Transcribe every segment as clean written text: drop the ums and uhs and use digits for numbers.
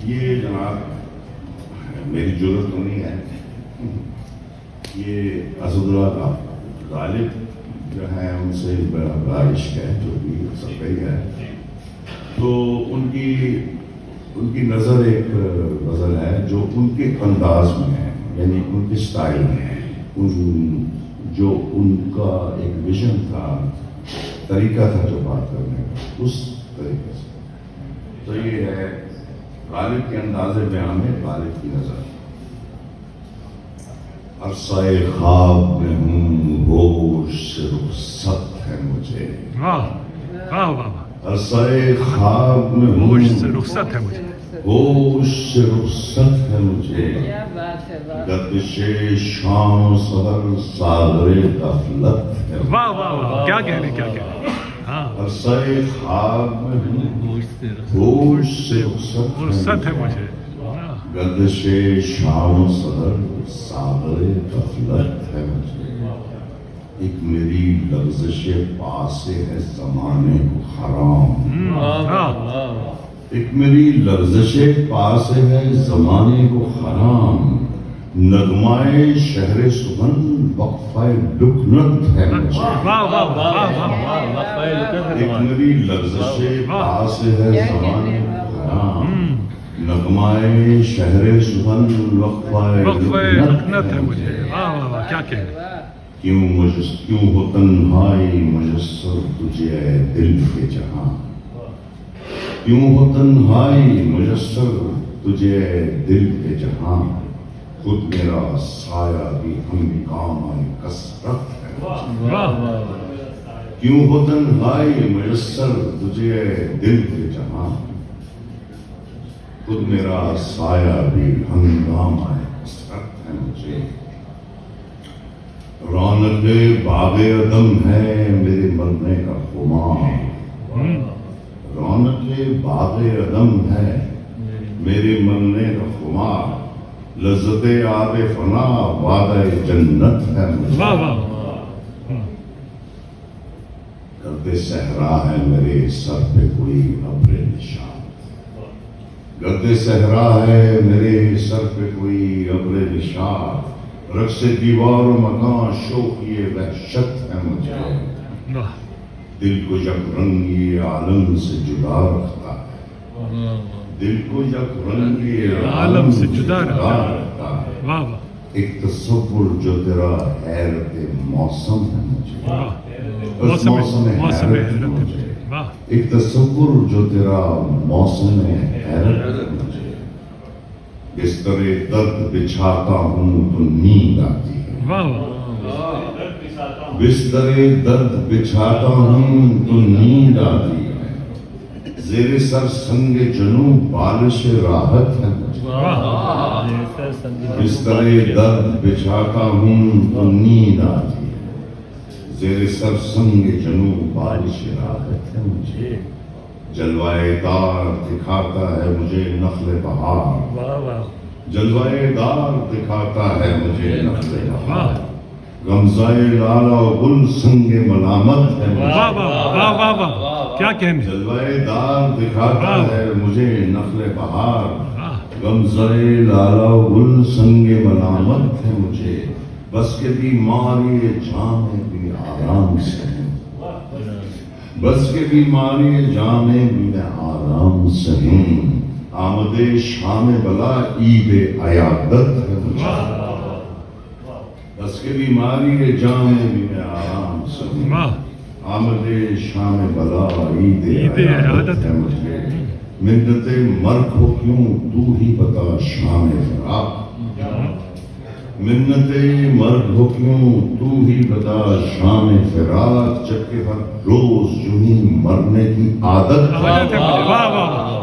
یہ جناب میری ضرورت تو نہیں ہے، یہ اسداللہ غالب جو ہیں ان سے بڑا عشق ہے، جو بھی سب کا ہی ہے. تو ان کی نظر ایک غزل ہے جو ان کے انداز میں ہے، یعنی ان کے سٹائل میں ہے، جو ان کا ایک ویژن تھا، طریقہ تھا جو بات کرنے کا، اس طریقے سے. تو یہ ہے غالب کے انداز بیان میں غالب کی نظر. عرصۂ خواب میں ہوں، ہوش سے رخصت ہے مجھے. واہ واہ واہ. عرصۂ خواب میں ہوں، ہوش سے رخصت ہے مجھے. ہوش سے رخصت ہے مجھے. کیا بات ہے، واہ گردش شام سحر ساغر غفلت ہے. واہ واہ واہ، کیا کہنے کیا کہنے. ہاں، عرصۂ خواب میں ہوں، ہوش سے رخصت ہے مجھے. گردش شام سحر ساغر غفلت ہے مجھے. ایک میری لغزش پاس ہے زمانے کو حرام. ایک میری لغزش پاس ہے زمانے کو حرام. نغمائے شہر سخن وقفہ لکنت ہے مجھے. واہ واہ واہ. ایک میری لغزش پاس ہے زمانے کو حرام. نغمائے شہر سخن وقفہ لکنت ہے مجھے. واہ واہ واہ، کیا کہنے. کیوں ہو تنہائی میسر تجھے اے دل کے جہاں. کیوں ہو تنہائی میسر تجھے اے دل کے جہاں. خود میرا سایہ بھی ہنگامہ کثرت ہے. کیوں ہو تنہائی میسر تجھے اے دل کے جہاں. خود میرا سایہ بھی ہنگامہ کثرت ہے مجھے. رونق باغ عدم ہے میرے مرنے کا خمار. رونق باغ عدم ہے میرے مرنے کا خمار. لذت آب فنا وعدہ جنت ہے مجھے. گرد صحرا ہے میرے سر پہ کوئی ابر نشان. گرد صحرا ہے میرے سر پہ کوئی ابر نشان. رقص دیوار و مکان شوقی وحشت ہے مجھے. دل کو یک رنگی عالم سے جدا رکھتا ہے. دل کو یک رنگی عالم سے جدا رکھتا ہے. ایک تصور جو تیرا حیرت موسم ہے مجھے. اس موسم حیرت ہے مجھے. ایک تصور جو تیرا موسم حیرت ہے مجھے. بستر درد بچھاتا ہوں تو نیند آتی ہے. بستر درد بچھاتا ہوں تو نیند آتی ہے. زیر سر سنگ جنوں بالش راحت ہے مجھے. بستر درد بچھاتا ہوں تو نیند آتی ہے. زیر سر سنگ جنوں بالش راحت ہے مجھے. جلوائے دار دکھاتا ہے مجھے نخل بہار. جلوائے دار دکھاتا ہے مجھے نخل بہار. غمزائے لالا و گل سنگ ملامت ہے مجھے. کیا کہنے. جلوائے دار دکھاتا ہے مجھے نخل بہار. غمزائے لالا و گل سنگ ملامت ہے مجھے. بس کے بیماری جام بھی آرام سے. بس کے بیماری جامے بھی میں آرام سے ہوں. آمد شام بلا عید عیادت ہے مجھے. بس کے بیماری جامے بھی میں آرام سے ہوں. آمد شام بلا عید عیادت ہے مجھے. منت مرگ ہو کیوں تو ہی بتا شام فراق. منت مرگ ہو کیوں تو ہی بتا شام فراق. جبکہ ہر روز یوں ہی مرنے کی عادت ہے.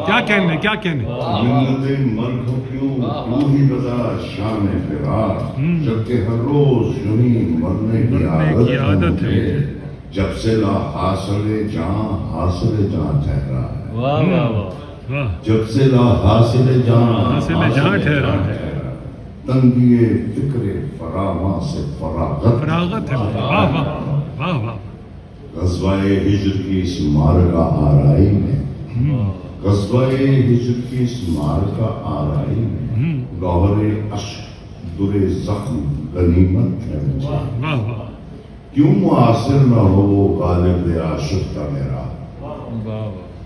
کیا کہنے کیا کہنے. منت مرگ ہو کیوں تو ہی بتا شام فراق. جبکہ ہر روز یوں ہی مرنے کی عادت ہے. جب سے لا حاصل جاں ٹھہرا ہے. جب سے لا حاصل جاں ٹھہرا ہے. تنگی فکر فراواں سے فراغت ہے. غزوہ ہجر کی اس مارگاہ آرائی میں غزوہ ہجر کی اس مارکہ آرائی میں گوہر اشک در زخم غنیمت ہے مجھے واہ واہ کیوں معاصر نہ ہو وہ غالب عاشق کا میرا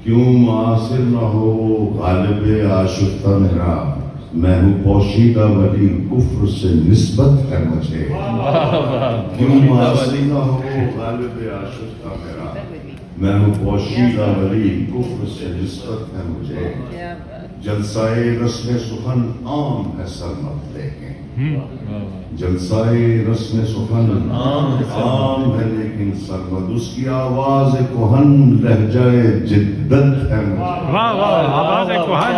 کیوں معاصر نہ ہو وہ غالب عاشق کا میرا میں ہوں پوشیدہ ولی کفر سے نسبت ہے مجھے کیوں معاصر نہ ہو وہ غالب عاشق کا میرا میں ہوں پوشیدہ ولی کفر سے نسبت ہے مجھے جلسائے رسم سخن عام ہے سرمت لیکن جلسائے رسم سخن عام ہے لیکن سرمد اس کی آواز کہن لہجہ جدت ہے مجھے واہ واہ آواز کوہن